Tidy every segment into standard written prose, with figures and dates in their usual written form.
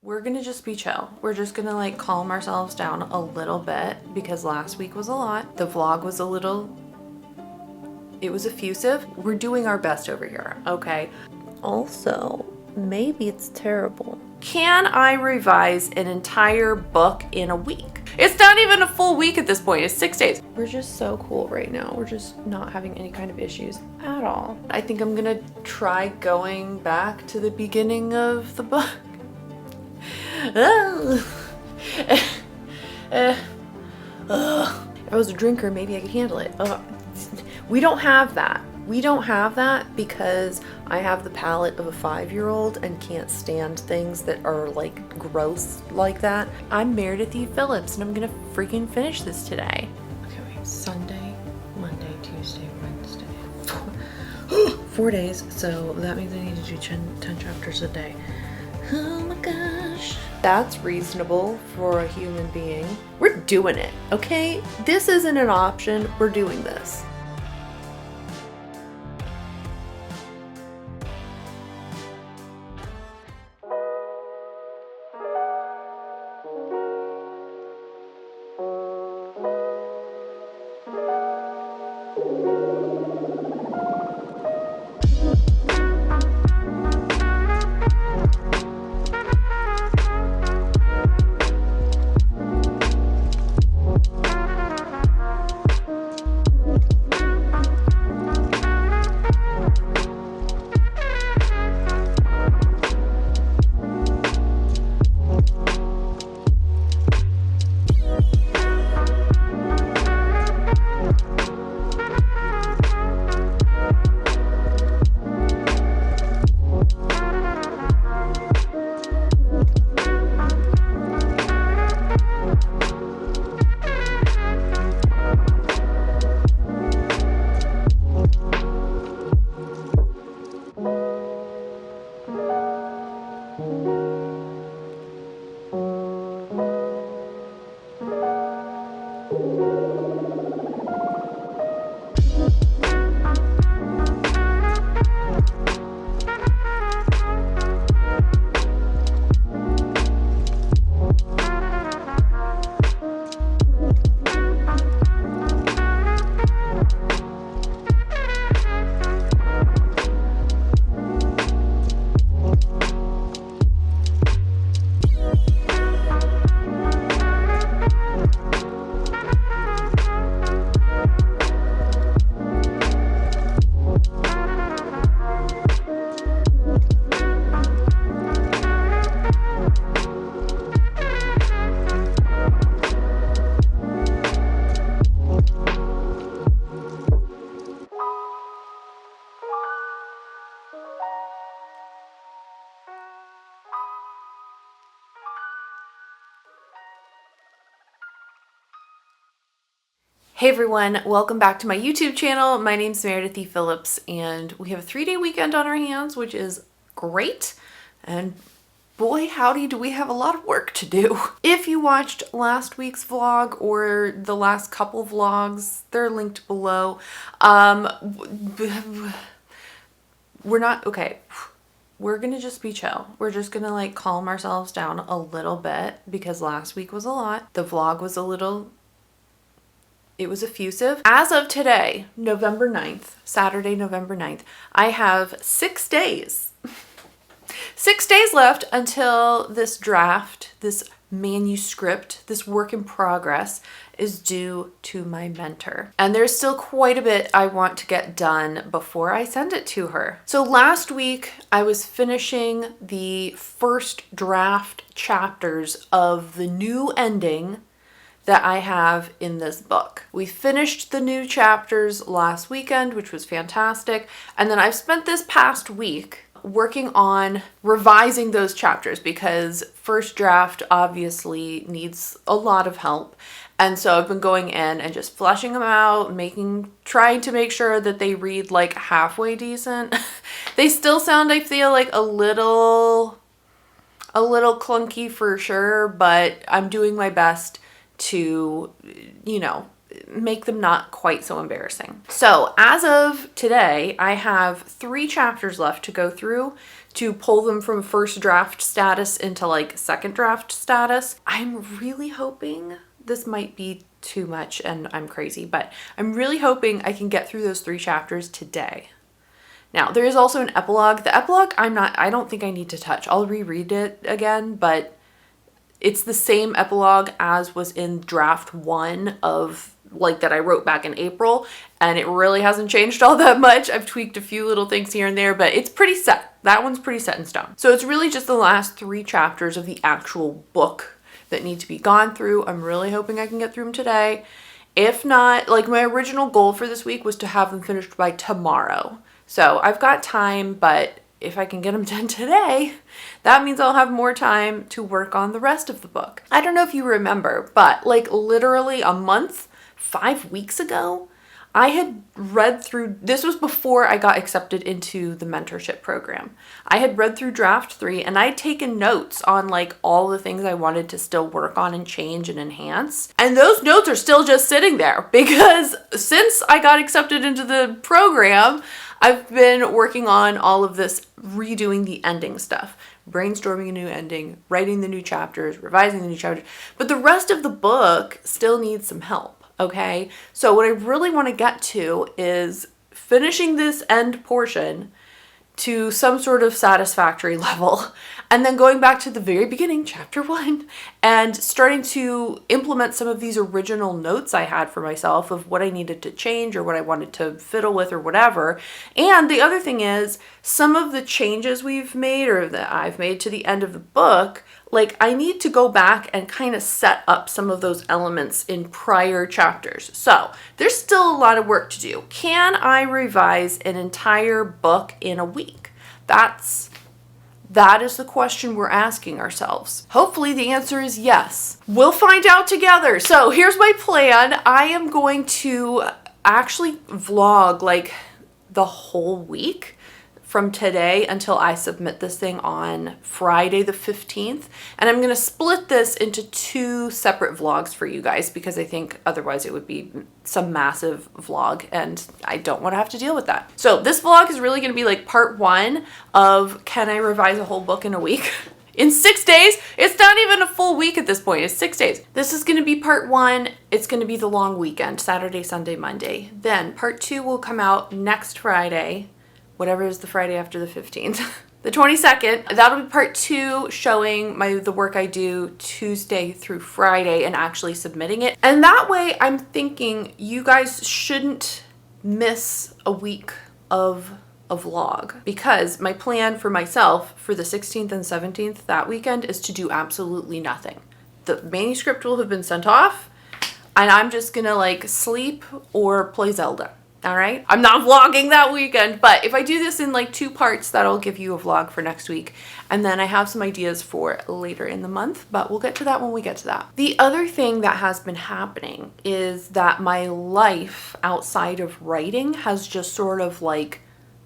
We're gonna just be chill. We're just gonna like calm ourselves down a little bit because last week was a lot. The vlog was it was effusive. We're doing our best over here, okay? Also, maybe it's terrible. Can I revise an entire book in a week? It's not even a full week at this point, it's 6 days. We're just so cool right now. We're just not having any kind of issues at all. I think I'm gonna try going back to the beginning of the book. If I was a drinker, maybe I could handle it. We don't have that. We don't have that because I have the palate of a 5-year-old and can't stand things that are like gross like that. I'm Meredith E. Phillips and I'm gonna freaking finish this today. Okay, wait. Sunday, Monday, Tuesday, Wednesday. 4 days, so that means I need to do 10 chapters a day. Oh my gosh. That's reasonable for a human being. We're doing it, okay? This isn't an option. We're doing this. Hey everyone, welcome back to my YouTube channel. My name's Meredith E. Phillips and we have a 3-day weekend on our hands, which is great. And boy, howdy, do we have a lot of work to do. If you watched last week's vlog or the last couple vlogs, they're linked below. We're gonna just be chill. We're just gonna like calm ourselves down a little bit because last week was a lot. The vlog was it was effusive. As of today, November 9th, Saturday, November 9th, I have 6 days. 6 days left until this draft, this manuscript, this work in progress is due to my mentor. And there's still quite a bit I want to get done before I send it to her. So last week I was finishing the first draft chapters of the new ending that I have in this book. We finished the new chapters last weekend, which was fantastic. And then I've spent this past week working on revising those chapters because first draft obviously needs a lot of help. And so I've been going in and just fleshing them out, trying to make sure that they read like halfway decent. They still sound, I feel like a little clunky for sure, but I'm doing my best to, make them not quite so embarrassing. So as of today, I have 3 chapters left to go through to pull them from first draft status into like second draft status. I'm really hoping, this might be too much and I'm crazy, but I'm really hoping I can get through those 3 chapters today. Now, there is also an epilogue. The epilogue, I don't think I need to touch. I'll reread it again, but it's the same epilogue as was in draft 1 of like that I wrote back in April, and it really hasn't changed all that much. I've tweaked a few little things here and there, but it's pretty set. That one's pretty set in stone. So it's really just the last 3 chapters of the actual book that need to be gone through. I'm really hoping I can get through them today. If not, like my original goal for this week was to have them finished by tomorrow. So I've got time, but if I can get them done today, that means I'll have more time to work on the rest of the book. I don't know if you remember, but like literally a month, 5 weeks ago, I had read through, this was before I got accepted into the mentorship program. I had read through draft 3 and I'd taken notes on like all the things I wanted to still work on and change and enhance. And those notes are still just sitting there because since I got accepted into the program, I've been working on all of this, redoing the ending stuff, brainstorming a new ending, writing the new chapters, revising the new chapters, but the rest of the book still needs some help. Okay, so what I really want to get to is finishing this end portion to some sort of satisfactory level, and then going back to the very beginning, chapter 1, and starting to implement some of these original notes I had for myself of what I needed to change or what I wanted to fiddle with or whatever. And the other thing is, some of the changes we've made or that I've made to the end of the book, like I need to go back and kind of set up some of those elements in prior chapters. So there's still a lot of work to do. Can I revise an entire book in a week? That is the question we're asking ourselves. Hopefully the answer is yes. We'll find out together. So here's my plan. I am going to actually vlog like the whole week from today until I submit this thing on Friday the 15th. And I'm gonna split this into 2 separate vlogs for you guys because I think otherwise it would be some massive vlog and I don't wanna have to deal with that. So this vlog is really gonna be like part 1 of can I revise a whole book in a week? In 6 days? It's not even a full week at this point, it's 6 days. This is gonna be part 1. It's gonna be the long weekend, Saturday, Sunday, Monday. Then part 2 will come out next Friday, whatever is the Friday after the 15th, the 22nd. That'll be part 2 showing the work I do Tuesday through Friday and actually submitting it. And that way I'm thinking you guys shouldn't miss a week of a vlog because my plan for myself for the 16th and 17th that weekend is to do absolutely nothing. The manuscript will have been sent off and I'm just gonna like sleep or play Zelda. All right, I'm not vlogging that weekend, but if I do this in like 2 parts, that'll give you a vlog for next week. And then I have some ideas for later in the month, but we'll get to that when we get to that. The other thing that has been happening is that my life outside of writing has just sort of like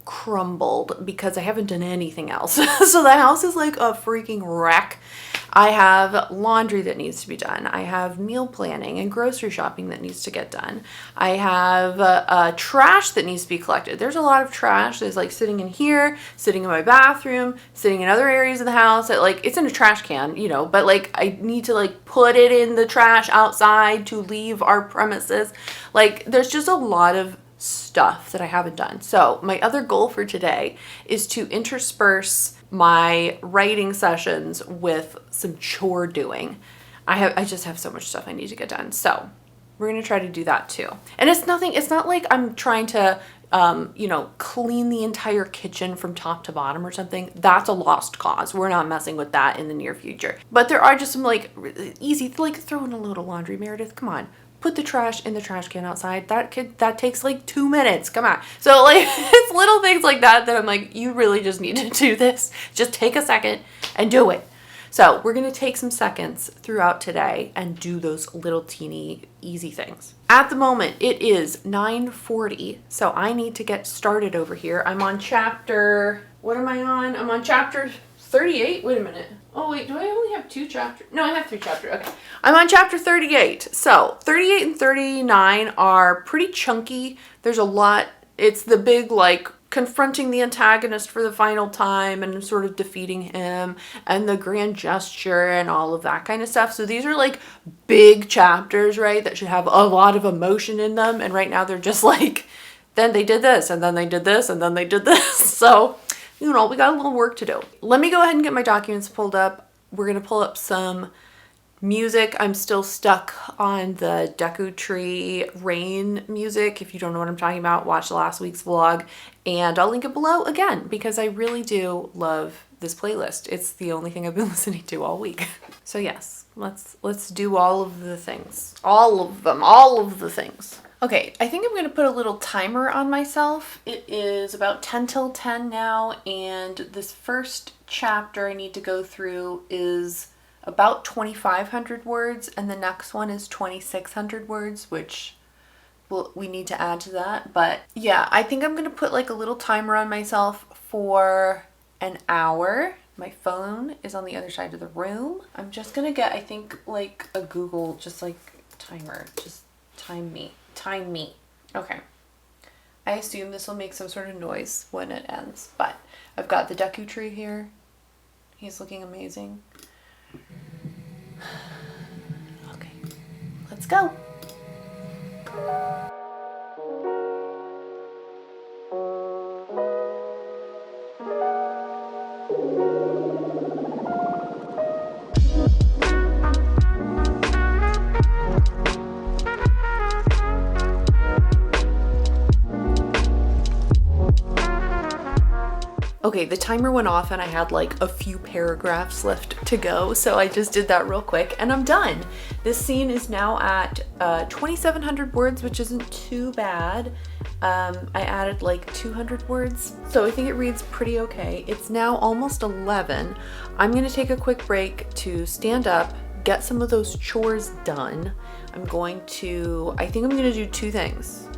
crumbled because I haven't done anything else. So the house is like a freaking wreck. I have laundry that needs to be done. I have meal planning and grocery shopping that needs to get done. I have trash that needs to be collected. There's a lot of trash that's like sitting in here, sitting in my bathroom, sitting in other areas of the house that like it's in a trash can, you know, but like I need to like put it in the trash outside to leave our premises. Like there's just a lot of stuff that I haven't done. So my other goal for today is to intersperse my writing sessions with some chore doing. I just have so much stuff I need to get done. So we're going to try to do that too. And it's not like I'm trying to, you know, clean the entire kitchen from top to bottom or something. That's a lost cause. We're not messing with that in the near future. But there are just some like easy, like throw in a load of laundry, Meredith. Come on. Put the trash in the trash can outside. That takes like 2 minutes. Come on. So like it's little things like that I'm like, you really just need to do this. Just take a second and do it. So we're going to take some seconds throughout today and do those little teeny easy things. At the moment, it is 9:40. So I need to get started over here. I'm on chapter, what am I on? I'm on chapter 38. Wait a minute. Oh wait, do I only have 2 chapters? No, I have 3 chapters. Okay. I'm on chapter 38. So 38 and 39 are pretty chunky. There's a lot. It's the big, like, confronting the antagonist for the final time and sort of defeating him and the grand gesture and all of that kind of stuff. So these are like big chapters, right? That should have a lot of emotion in them. And right now they're just like, then they did this and then they did this and then they did this. So, you know, we got a little work to do. Let me go ahead and get my documents pulled up. We're going to pull up some music. I'm still stuck on the Deku Tree Rain music. If you don't know what I'm talking about, watch last week's vlog. And I'll link it below again because I really do love this playlist. It's the only thing I've been listening to all week. So yes, let's do all of the things. All of them. All of the things. Okay, I think I'm going to put a little timer on myself. It is about 10 till 10 now, and this first chapter I need to go through is about 2,500 words, and the next one is 2,600 words, which we need to add to that. But yeah, I think I'm going to put like a little timer on myself for an hour. My phone is on the other side of the room. I'm just going to get, I think, like a Google, just like timer, just time me. Time me. Okay. I assume this will make some sort of noise when it ends, but I've got the Deku Tree here. He's looking amazing. Okay. Let's go. Okay, the timer went off and I had like a few paragraphs left to go, so I just did that real quick and I'm done. This scene is now at 2,700 words, which isn't too bad. I added like 200 words, so I think it reads pretty okay. It's now almost 11. I'm gonna take a quick break to stand up, get some of those chores done. I think I'm gonna do 2 things.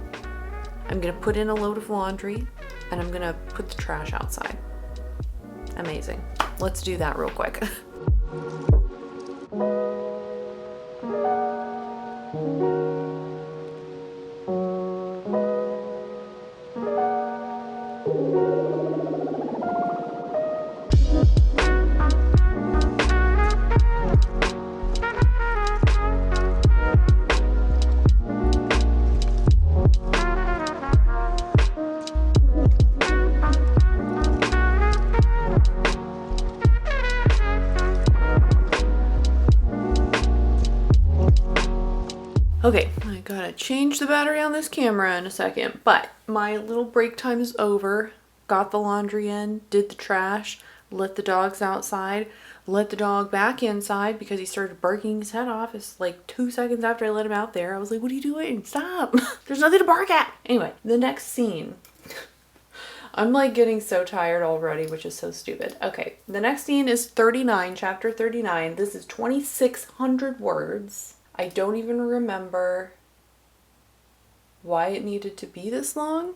I'm gonna put in a load of laundry and I'm gonna put the trash outside. Amazing. Let's do that real quick. Okay, I gotta change the battery on this camera in a second, but my little break time is over. Got the laundry in, did the trash, let the dogs outside, let the dog back inside because he started barking his head off. It's like 2 seconds after I let him out there. I was like, what are you doing? Stop. There's nothing to bark at. Anyway, the next scene. I'm like getting so tired already, which is so stupid. Okay, the next scene is 39, chapter 39. This is 2,600 words. I don't even remember why it needed to be this long.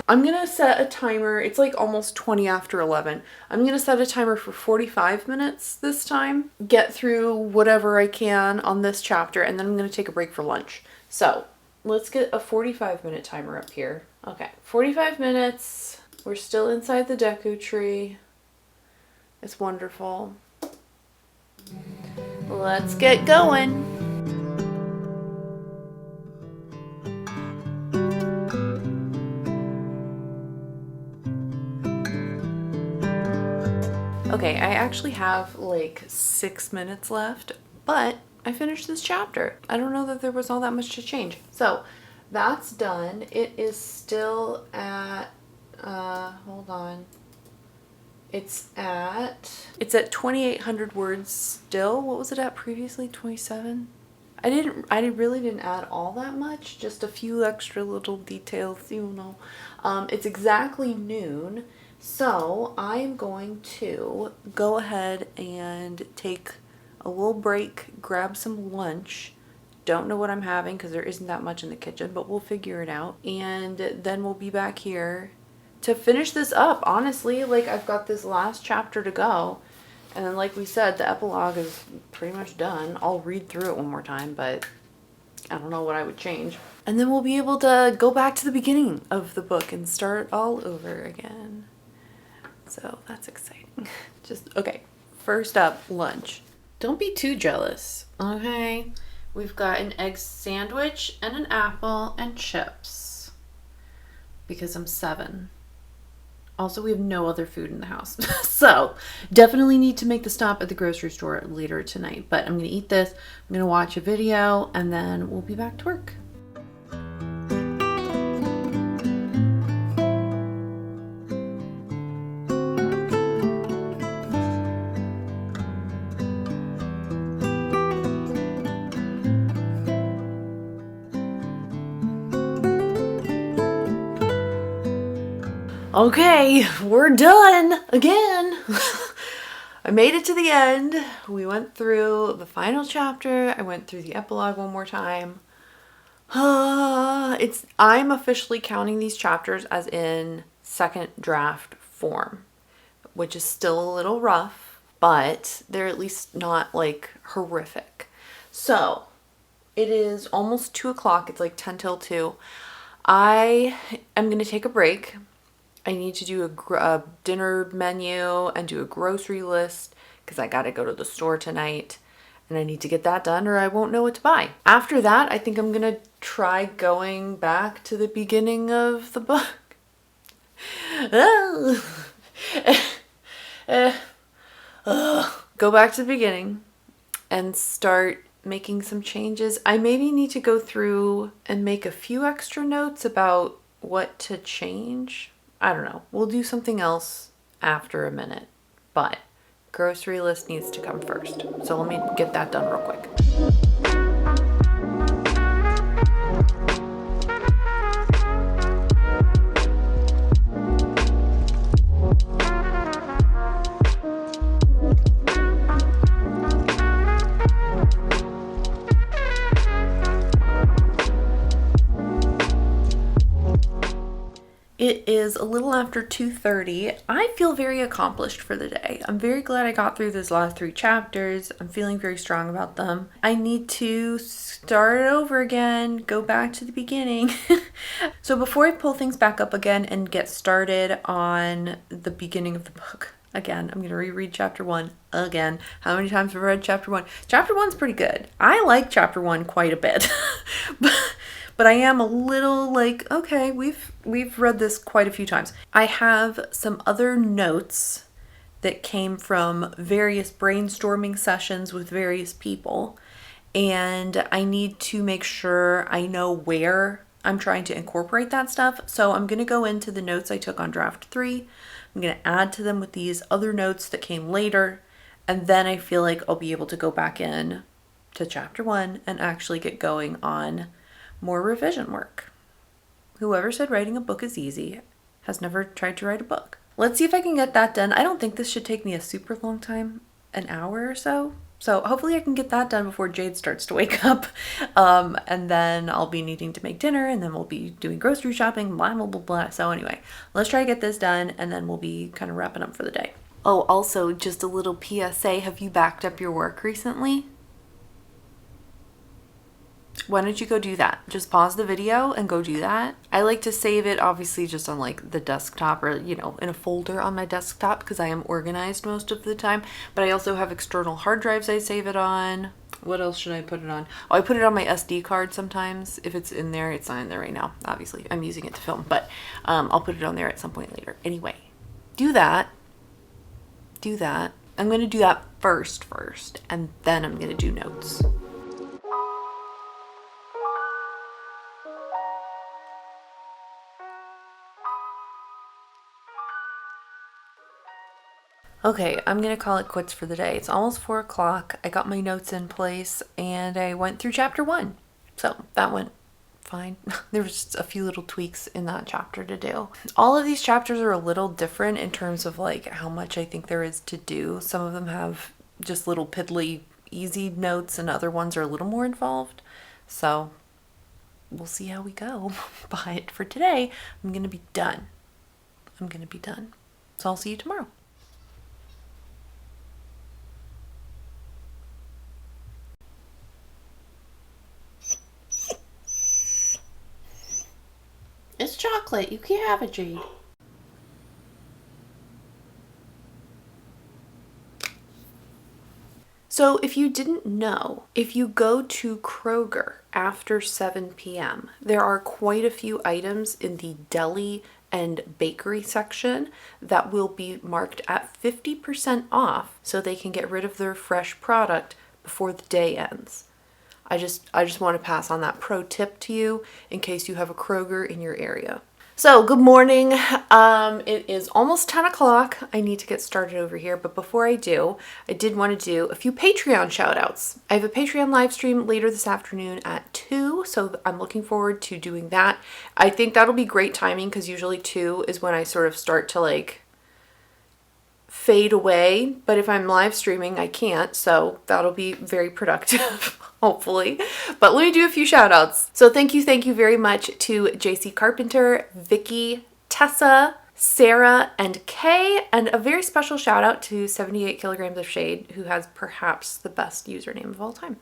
I'm gonna set a timer. It's like almost 20 after 11. I'm gonna set a timer for 45 minutes this time. Get through whatever I can on this chapter, and then I'm gonna take a break for lunch. So let's get a 45-minute timer up here. Okay, 45 minutes. We're still inside the Deku Tree. It's wonderful. Let's get going. Okay, I actually have like 6 minutes left, but I finished this chapter. I don't know that there was all that much to change. So that's done. It is still at, hold on. It's at 2,800 words still. What was it at previously? 27? I really didn't add all that much, just a few extra little details, you know. It's exactly noon, so I'm going to go ahead and take a little break, grab some lunch. Don't know what I'm having because there isn't that much in the kitchen, but we'll figure it out. And then we'll be back here to finish this up, honestly. Like, I've got this last chapter to go. And then, like we said, the epilogue is pretty much done. I'll read through it one more time, but I don't know what I would change. And then we'll be able to go back to the beginning of the book and start all over again. So that's exciting. Okay, first up, lunch. Don't be too jealous, okay? We've got an egg sandwich and an apple and chips. Because I'm 7. Also, we have no other food in the house. So, definitely need to make the stop at the grocery store later tonight. But I'm going to eat this, I'm going to watch a video, and then we'll be back to work. Okay, we're done again. I made it to the end. We went through the final chapter. I went through the epilogue one more time. I'm officially counting these chapters as in second draft form, which is still a little rough, but they're at least not like horrific. So it is almost 2:00. It's like 10 till 2. I am going to take a break. I need to do a dinner menu and do a grocery list because I got to go to the store tonight and I need to get that done or I won't know what to buy. After that, I think I'm going to try going back to the beginning of the book. Go back to the beginning and start making some changes. I maybe need to go through and make a few extra notes about what to change. I don't know. We'll do something else after a minute, but grocery list needs to come first. So let me get that done real quick. It is a little after 2:30. I feel very accomplished for the day. I'm very glad I got through those last 3 chapters. I'm feeling very strong about them. I need to start over again, go back to the beginning. So before I pull things back up again and get started on the beginning of the book, again, I'm going to reread chapter 1 again. How many times have I read chapter 1? Chapter 1's pretty good. I like chapter 1 quite a bit. But I am a little like, okay, we've read this quite a few times. I have some other notes that came from various brainstorming sessions with various people. And I need to make sure I know where I'm trying to incorporate that stuff. So I'm going to go into the notes I took on draft 3. I'm going to add to them with these other notes that came later. And then I feel like I'll be able to go back in to chapter 1 and actually get going on more revision work. Whoever said writing a book is easy has never tried to write a book. Let's see if I can get that done. I don't think this should take me a super long time, an hour or so. So hopefully I can get that done before Jade starts to wake up. And then I'll be needing to make dinner and then we'll be doing grocery shopping, blah, blah, blah, blah. So anyway, let's try to get this done and then we'll be kind of wrapping up for the day. Oh, also just a little PSA. Have you backed up your work recently? Why don't you go do that? Just pause the video and go do that. I like to save it obviously just on like the desktop or, you know, in a folder on my desktop because I am organized most of the time. But I also have external hard drives I save it on. What else should I put it on? Oh, I put it on my SD card sometimes. If it's in there, it's not in there right now. Obviously, I'm using it to film, but I'll put it on there at some point later. Anyway, do that. Do that. I'm going to do that first, and then I'm going to do notes. Okay, I'm going to call it quits for the day. It's almost 4 o'clock. I got my notes in place and I went through chapter 1. So that went fine. There was just a few little tweaks in that chapter to do. All of these chapters are a little different in terms of like how much I think there is to do. Some of them have just little piddly easy notes and other ones are a little more involved. So we'll see how we go. But for today, I'm going to be done. I'm going to be done. So I'll see you tomorrow. It's chocolate. You can't have it, Jade. So if you didn't know, if you go to Kroger after 7 p.m., there are quite a few items in the deli and bakery section that will be marked at 50% off so they can get rid of their fresh product before the day ends. I just want to pass on that pro tip to you in case you have a Kroger in your area. So good morning. It is almost 10 o'clock. I need to get started over here. But before I do, I did want to do a few Patreon shout outs. I have a Patreon live stream later this afternoon at 2. So I'm looking forward to doing that. I think that'll be great timing because usually 2 is when I sort of start to like fade away. But if I'm live streaming, I can't. So that'll be very productive. Hopefully. But let me do a few shout outs. So thank you very much to JC Carpenter, Vikki, Tessa, Sarah, and Kay, and a very special shout out to 78 kilograms of shade, who has perhaps the best username of all time.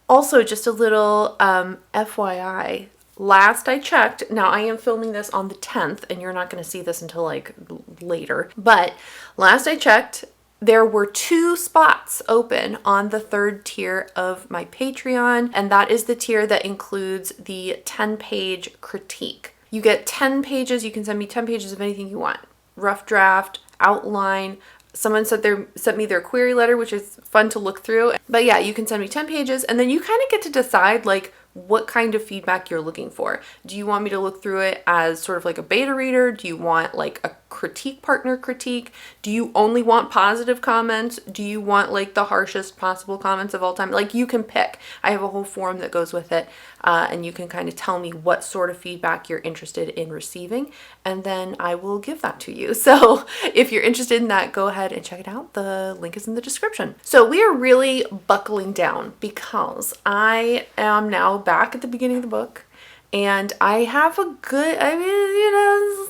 Also, just a little FYI, last I checked, now I am filming this on the 10th, and you're not going to see this until like later, but last I checked, there were 2 spots open on the 3rd tier of my Patreon, and that is the tier that includes the 10-page critique. You get 10 pages. You can send me 10 pages of anything you want. Rough draft, outline. Someone sent me their query letter, which is fun to look through. But yeah, you can send me 10 pages, and then you kind of get to decide like what kind of feedback you're looking for. Do you want me to look through it as sort of like a beta reader? Do you want like a critique partner critique? Do you only want positive comments? Do you want like the harshest possible comments of all time? Like you can pick. I have a whole form that goes with it, and you can kind of tell me what sort of feedback you're interested in receiving, and then I will give that to you. So if you're interested in that, go ahead and check it out. The link is in the description. So we are really buckling down because I am now back at the beginning of the book, and I have a good, I mean, you know,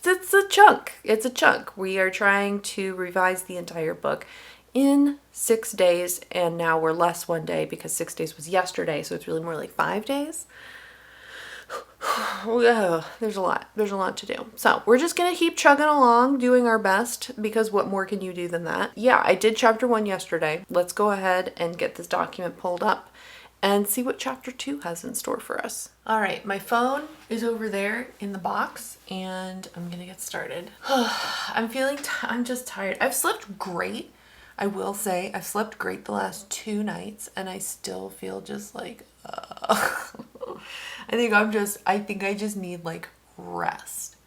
it's a chunk. It's a chunk. We are trying to revise the entire book in 6 days, and now we're less one day because 6 days was yesterday, so it's really more like 5 days. There's a lot to do. So we're just gonna keep chugging along, doing our best, because what more can you do than that? Yeah, I did chapter 1 yesterday. Let's go ahead and get this document pulled up and see what chapter 2 has in store for us. All right, my phone is over there in the box, and I'm gonna get started. I'm just tired. I've slept great. I will say I've slept great the last 2 nights, and I still feel just like, I think I just need like rest,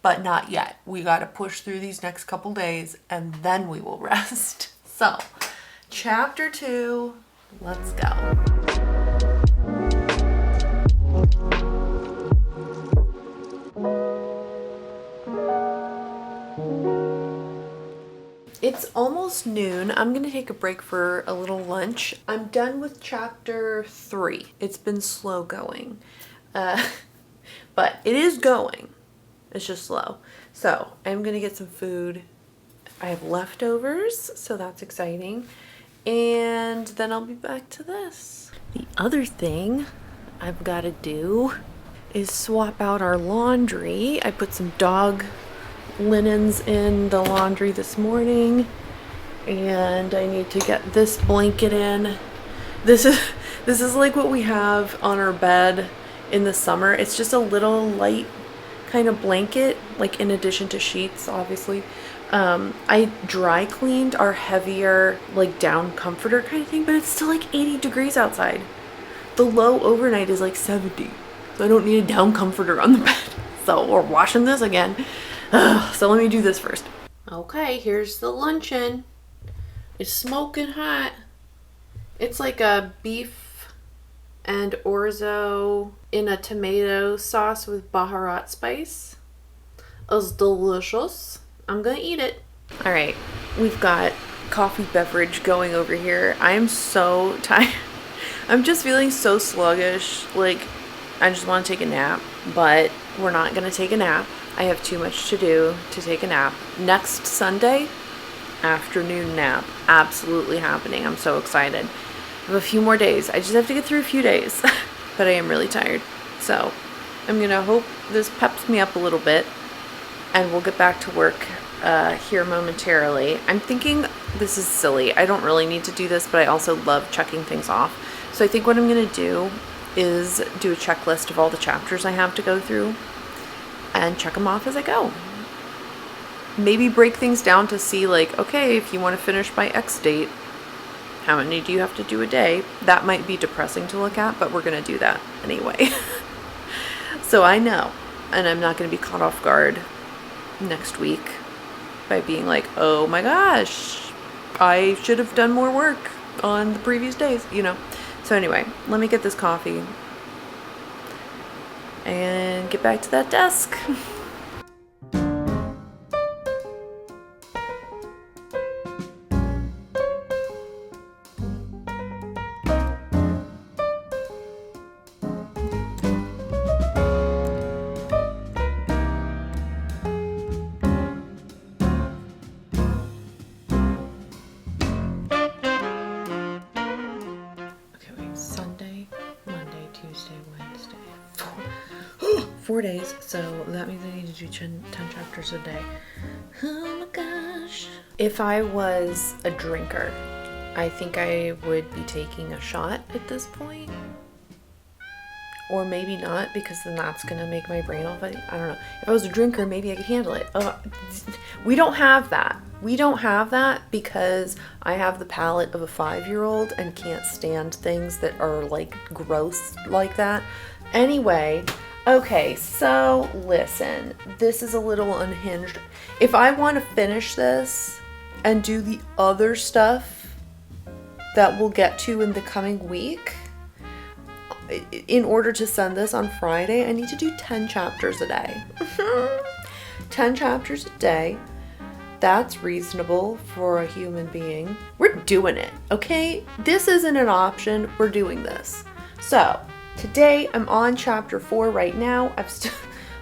but not yet. We got to push through these next couple days, and then we will rest. So chapter 2, let's go. It's almost noon. I'm going to take a break for a little lunch. I'm done with chapter 3. It's been slow going, but it is going. It's just slow. So I'm going to get some food. I have leftovers, so that's exciting. And then I'll be back to this. The other thing I've got to do is swap out our laundry. I put some dog linens in the laundry this morning, and I need to get this blanket in. This is like what we have on our bed in the summer. It's just a little light kind of blanket, like in addition to sheets, obviously. I dry cleaned our heavier like down comforter kind of thing, but it's still like 80 degrees outside. The low overnight is like 70, so I don't need a down comforter on the bed. So we're washing this again. So let me do this first. Okay, here's the luncheon. It's smoking hot. It's like a beef and orzo in a tomato sauce with Baharat spice. It's delicious. I'm gonna eat it. All right, we've got coffee beverage going over here. I am so tired. I'm just feeling so sluggish. Like, I just want to take a nap, but we're not gonna take a nap. I have too much to do to take a nap. Next Sunday, afternoon nap. Absolutely happening. I'm so excited. I have a few more days. I just have to get through a few days. But I am really tired. So I'm going to hope this peps me up a little bit. And we'll get back to work here momentarily. I'm thinking this is silly. I don't really need to do this, but I also love checking things off. So I think what I'm going to do is do a checklist of all the chapters I have to go through and check them off as I go. Maybe break things down to see, like, okay, if you want to finish by X date, how many do you have to do a day? That might be depressing to look at, but we're going to do that anyway. So I know, and I'm not going to be caught off guard next week by being like, oh my gosh, I should have done more work on the previous days, you know. So anyway, let me get this coffee and get back to that desk. Sunday, Monday, Tuesday, Wednesday. 4 days, so that means I need to do 10 chapters a day. Oh my gosh. If I was a drinker, I think I would be taking a shot at this point. Or maybe not, because then that's going to make my brain all funny. I don't know. If I was a drinker, maybe I could handle it. We don't have that. We don't have that because I have the palate of a 5-year-old and can't stand things that are like gross like that. Anyway, okay, so listen, this is a little unhinged. If I want to finish this and do the other stuff that we'll get to in the coming week, in order to send this on Friday, I need to do 10 chapters a day. 10 chapters a day. That's reasonable for a human being. We're doing it, okay? This isn't an option. We're doing this. So today I'm on chapter 4 right now.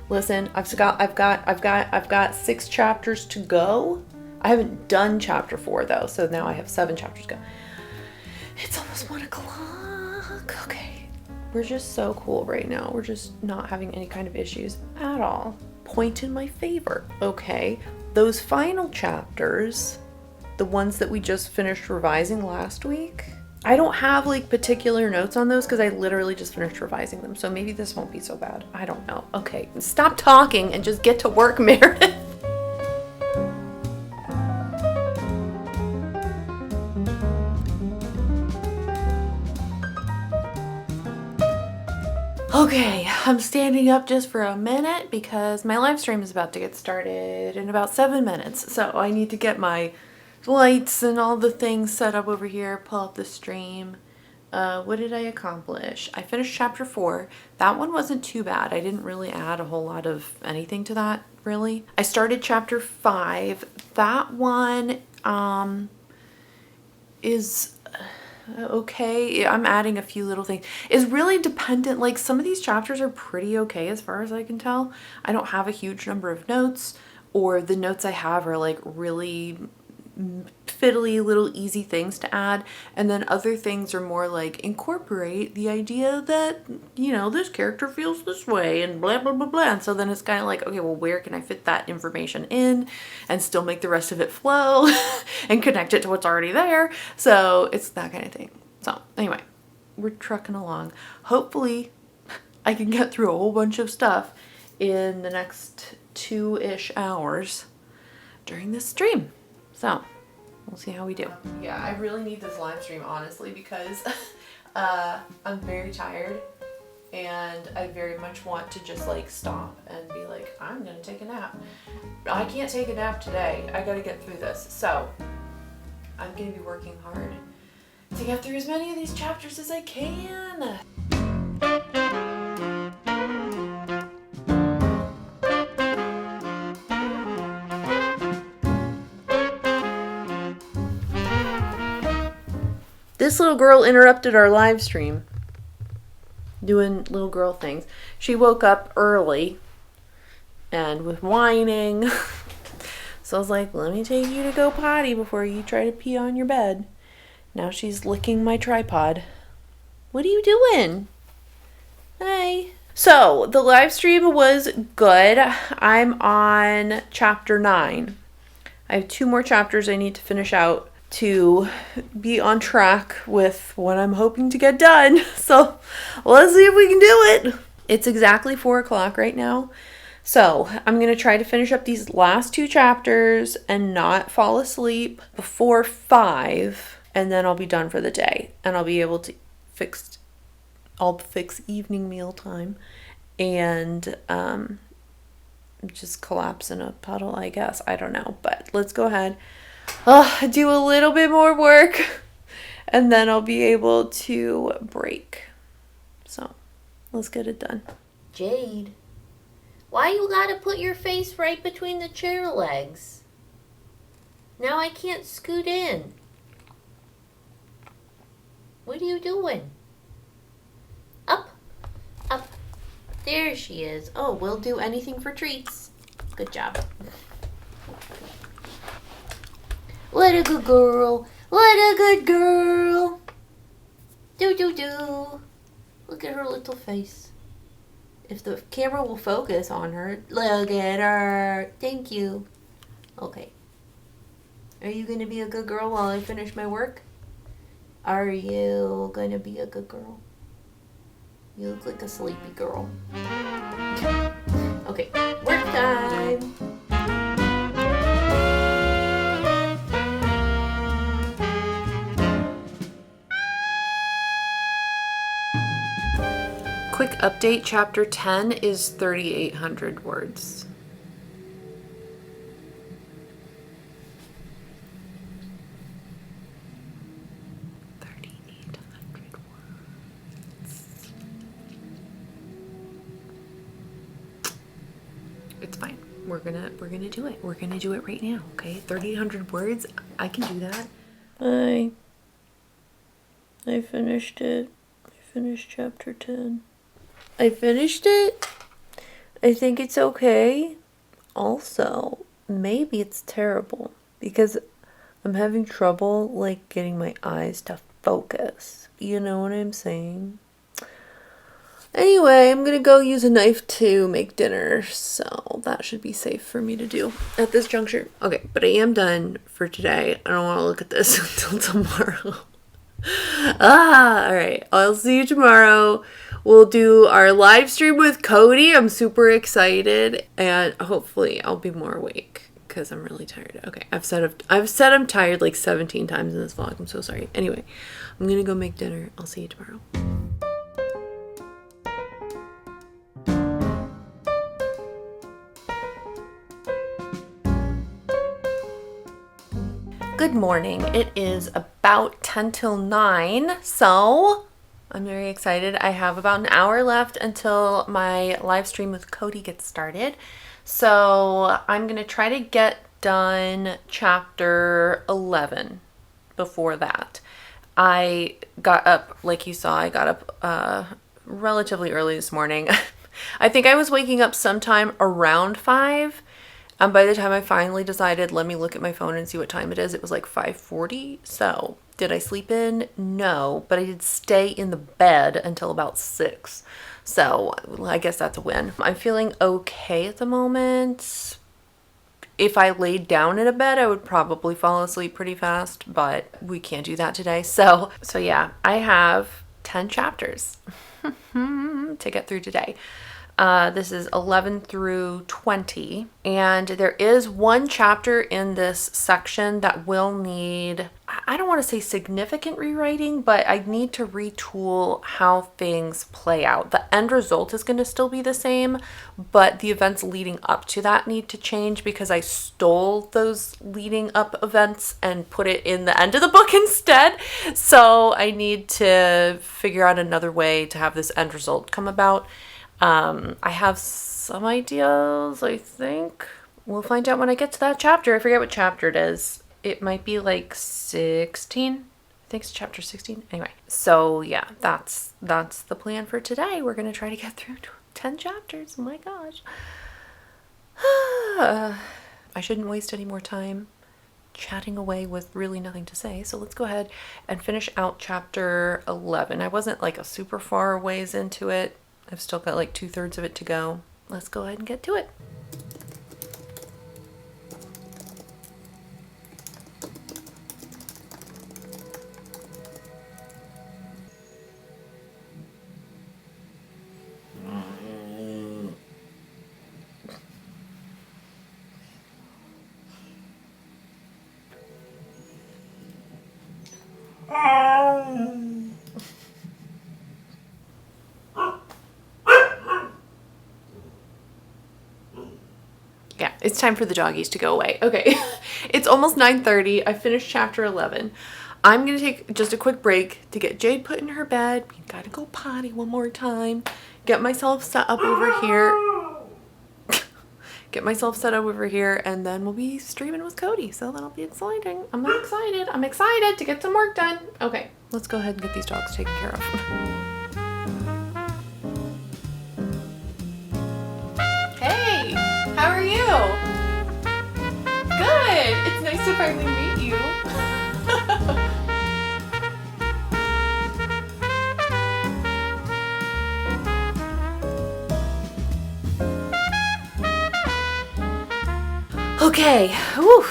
Listen, I've got 6 chapters to go. I haven't done chapter 4 though, so now I have 7 chapters to go. It's almost 1 o'clock. Okay. We're just so cool right now. We're just not having any kind of issues at all. Point in my favor, okay? Those final chapters, the ones that we just finished revising last week, I don't have like particular notes on those because I literally just finished revising them. So maybe this won't be so bad. I don't know. Okay, stop talking and just get to work, Meredith. Okay, I'm standing up just for a minute because my live stream is about to get started in about 7 minutes. So I need to get my lights and all the things set up over here, pull up the stream. What did I accomplish? I finished chapter 4. That one wasn't too bad. I didn't really add a whole lot of anything to that, really. I started chapter 5. That one is okay. I'm adding a few little things. It's really dependent. Like some of these chapters are pretty okay as far as I can tell. I don't have a huge number of notes, or the notes I have are like really fiddly little easy things to add, and then other things are more like incorporate the idea that, you know, this character feels this way and blah blah blah blah, and so then it's kind of like, okay, well, where can I fit that information in and still make the rest of it flow and connect it to what's already there. So it's that kind of thing. So anyway, we're trucking along. Hopefully I can get through a whole bunch of stuff in the next 2-ish hours during this stream. So we'll see how we do. Yeah, I really need this live stream, honestly, because I'm very tired and I very much want to just like stop and be like, I'm gonna take a nap. I can't take a nap today. I gotta get through this. So I'm gonna be working hard to get through as many of these chapters as I can. This little girl interrupted our live stream doing little girl things. She woke up early and with whining. So I was like, let me take you to go potty before you try to pee on your bed. Now she's licking my tripod. What are you doing? Hi. So the live stream was good. I'm on chapter 9. I have 2 more chapters I need to finish out to be on track with what I'm hoping to get done. So let's see if we can do it. It's exactly 4 o'clock right now. So I'm going to try to finish up these last 2 chapters and not fall asleep before 5. And then I'll be done for the day. And I'll be able to fix evening meal time. And just collapse in a puddle, I guess. I don't know. But let's go ahead. Do a little bit more work. And then I'll be able to break. So let's get it done. Jade, why you gotta put your face right between the chair legs? Now I can't scoot in. What are you doing? Up, up. There she is. Oh, we'll do anything for treats. Good job. What a good girl. What a good girl. Do. Look at her little face. If the camera will focus on her. Look at her. Thank you. Okay. Are you going to be a good girl while I finish my work? Are you going to be a good girl? You look like a sleepy girl. Okay, work time. Quick update, chapter 10 is 3,800 words. It's fine. We're gonna do it. We're gonna do it right now, okay? 3,800 words. I can do that. I finished it. I finished chapter 10. I finished it. I think it's okay. Also, maybe it's terrible because I'm having trouble like getting my eyes to focus. You know what I'm saying? Anyway, I'm gonna go use a knife to make dinner, so that should be safe for me to do at this juncture. Okay, but I am done for today. I don't want to look at this until tomorrow. Alright, I'll see you tomorrow. We'll do our live stream with Cody. I'm super excited, and hopefully I'll be more awake because I'm really tired. Okay, I've said I'm tired like 17 times in this vlog. I'm so sorry. Anyway, I'm gonna go make dinner. I'll see you tomorrow. Good morning. It is about 10 till 9, so I'm very excited. I have about an hour left until my live stream with Cody gets started. So I'm going to try to get done chapter 11 before that. I got up, like you saw, I got up relatively early this morning. I think I was waking up sometime around 5. By the time I finally decided, let me look at my phone and see what time it is, it was like 5:40. So did I sleep in? No, but I did stay in the bed until about 6. So I guess that's a win. I'm feeling okay at the moment. If I laid down in a bed, I would probably fall asleep pretty fast, but we can't do that today. So yeah, I have 10 chapters to get through today. This is 11 through 20, and there is one chapter in this section that will need, I don't want to say significant rewriting, but I need to retool how things play out. The end result is going to still be the same, but the events leading up to that need to change because I stole those leading up events and put it in the end of the book instead. So I need to figure out another way to have this end result come about. I have some ideas, I think. We'll find out when I get to that chapter. I forget what chapter it is. It might be like 16. I think it's chapter 16. Anyway, so yeah, that's the plan for today. We're going to try to get through 10 chapters. Oh my gosh. I shouldn't waste any more time chatting away with really nothing to say. So let's go ahead and finish out chapter 11. I wasn't like a super far ways into it. I've still got like 2/3 of it to go. Let's go ahead and get to it. Yeah, it's time for the doggies to go away. Okay, it's almost 9:30. I finished chapter 11. I'm going to take just a quick break to get Jade put in her bed. We gotta go potty one more time. Get myself set up over here. Get myself set up over here, and then we'll be streaming with Cody. So that'll be exciting. I'm excited. I'm excited to get some work done. Okay, let's go ahead and get these dogs taken care of. Hey, how are you? Good. It's nice to finally meet you. Okay, whew.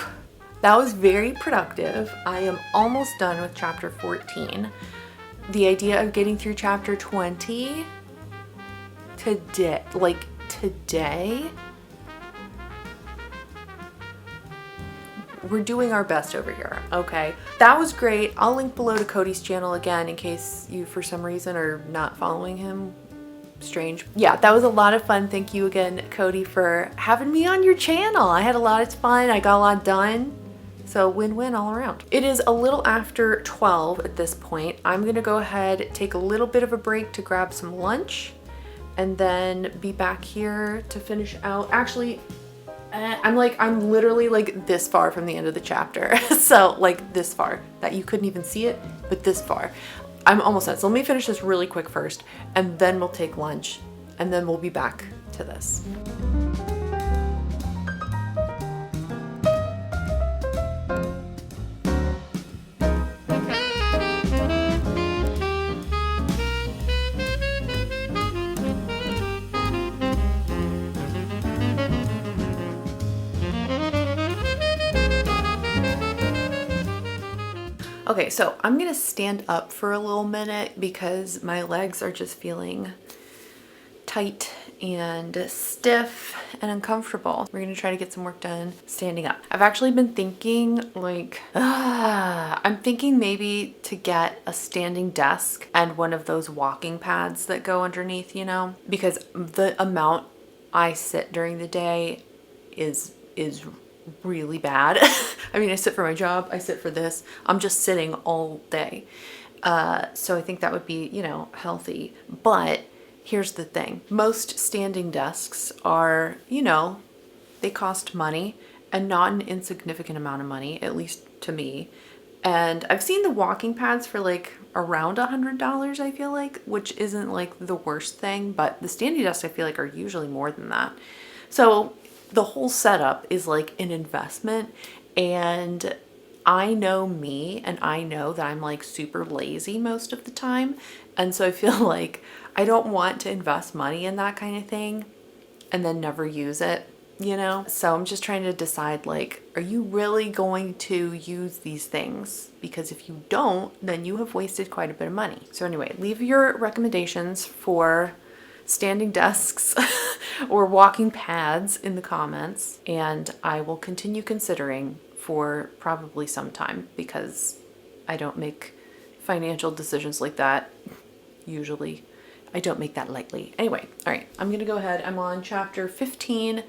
That was very productive. I am almost done with chapter 14. The idea of getting through chapter 20 today, we're doing our best over here, okay? That was great. I'll link below to Cody's channel again in case you, for some reason, are not following him. Strange. Yeah, that was a lot of fun. Thank you again, Cody, for having me on your channel. I had a lot of fun. I got a lot done. So win-win all around. It is a little after 12 at this point. I'm gonna go ahead, take a little bit of a break to grab some lunch, and then be back here to finish out. Actually, I'm literally like this far from the end of the chapter. So like this far, that you couldn't even see it, but this far. I'm almost done. So let me finish this really quick first, and then we'll take lunch, and then we'll be back to this. Okay, so I'm gonna stand up for a little minute because my legs are just feeling tight and stiff and uncomfortable. We're gonna try to get some work done standing up. I've actually been thinking I'm thinking maybe to get a standing desk and one of those walking pads that go underneath, you know, because the amount I sit during the day is really bad. I mean, I sit for my job, I sit for this. I'm just sitting all day. So I think that would be, you know, healthy. But here's the thing. Most standing desks are, you know, they cost money, and not an insignificant amount of money, at least to me. And I've seen the walking pads for like around $100, I feel like, which isn't like the worst thing, but the standing desks I feel like are usually more than that. So the whole setup is like an investment, and I know me, and I know that I'm like super lazy most of the time, and so I feel like I don't want to invest money in that kind of thing and then never use it, you know? So I'm just trying to decide, like, are you really going to use these things? Because if you don't, then you have wasted quite a bit of money. So anyway, leave your recommendations for standing desks or walking pads in the comments, and I will continue considering for probably some time, because I don't make financial decisions like that usually. I don't make that lightly. Anyway, all right, I'm gonna go ahead. I'm on chapter 15.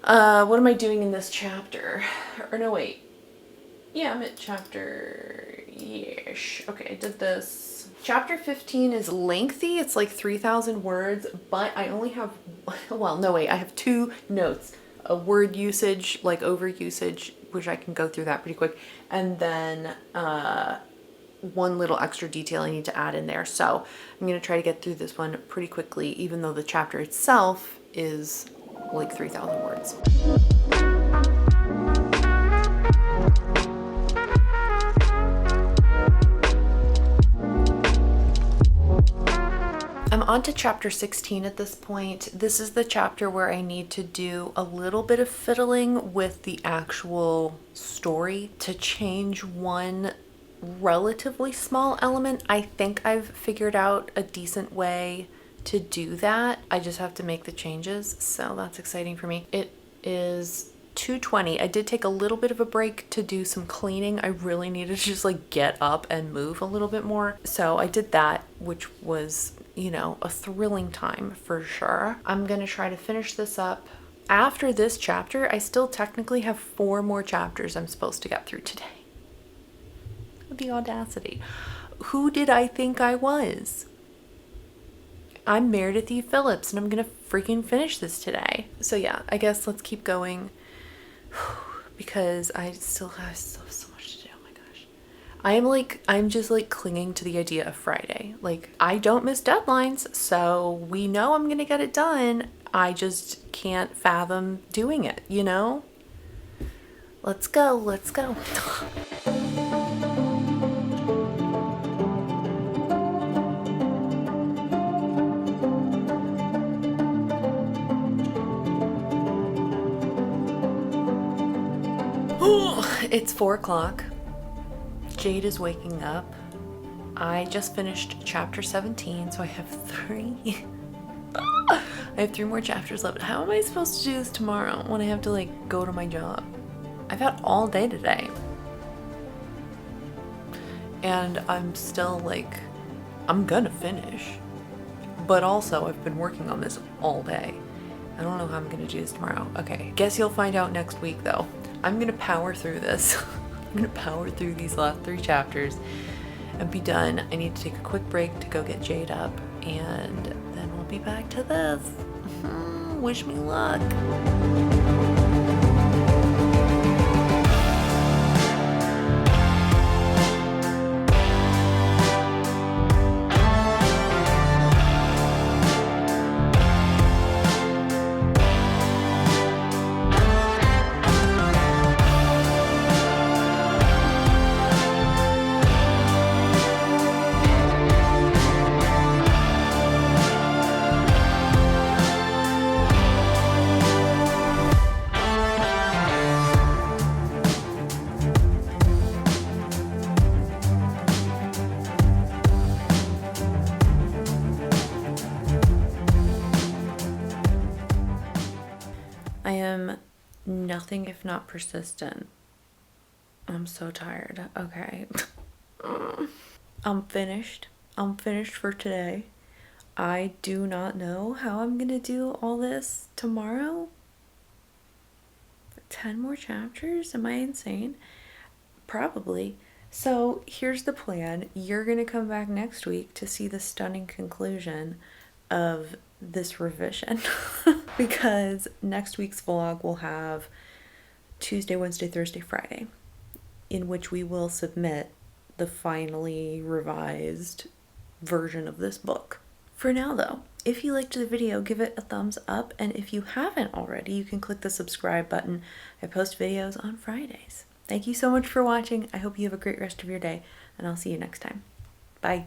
What am I doing in this chapter? Or no, wait. Yeah, I'm at chapter-ish. Okay, I did this. Chapter 15 is lengthy. It's like 3,000 words, but I only have, well, no, wait, I have 2 notes. A word usage, like overusage, which I can go through that pretty quick, and then one little extra detail I need to add in there. So I'm going to try to get through this one pretty quickly, even though the chapter itself is like 3,000 words. I'm on to chapter 16 at this point. This is the chapter where I need to do a little bit of fiddling with the actual story to change one relatively small element. I think I've figured out a decent way to do that. I just have to make the changes, so that's exciting for me. It is 2:20. I did take a little bit of a break to do some cleaning. I really needed to just like get up and move a little bit more. So I did that, which was, you know, a thrilling time for sure. I'm gonna try to finish this up. After this chapter, I still technically have 4 more chapters I'm supposed to get through today. The audacity. Who did I think I was? I'm Meredith E. Phillips, and I'm gonna freaking finish this today. So yeah, I guess let's keep going because I still have so much to do. Oh my gosh. I'm just like clinging to the idea of Friday. Like, I don't miss deadlines, so we know I'm gonna get it done. I just can't fathom doing it, you know? Let's go, let's go. It's 4 o'clock. Jade is waking up. I just finished chapter 17, so I have 3. I have 3 more chapters left. How am I supposed to do this tomorrow when I have to like go to my job? I've had all day today. And I'm still like, I'm gonna finish. But also, I've been working on this all day. I don't know how I'm gonna do this tomorrow. Okay, guess you'll find out next week though. I'm gonna power through this. I'm gonna power through these last 3 chapters and be done. I need to take a quick break to go get Jade up, and then we'll be back to this. Wish me luck. I am nothing if not persistent. I'm so tired. Okay. I'm finished. I'm finished for today. I do not know how I'm gonna do all this tomorrow. 10 more chapters? Am I insane? Probably. So here's the plan. You're gonna come back next week to see the stunning conclusion of this revision because next week's vlog will have Tuesday, Wednesday, Thursday, Friday, in which we will submit the finally revised version of this book. For now though, if you liked the video, give it a thumbs up, and if you haven't already, you can click the subscribe button. I post videos on Fridays. Thank you so much for watching. I hope you have a great rest of your day, and I'll see you next time. Bye.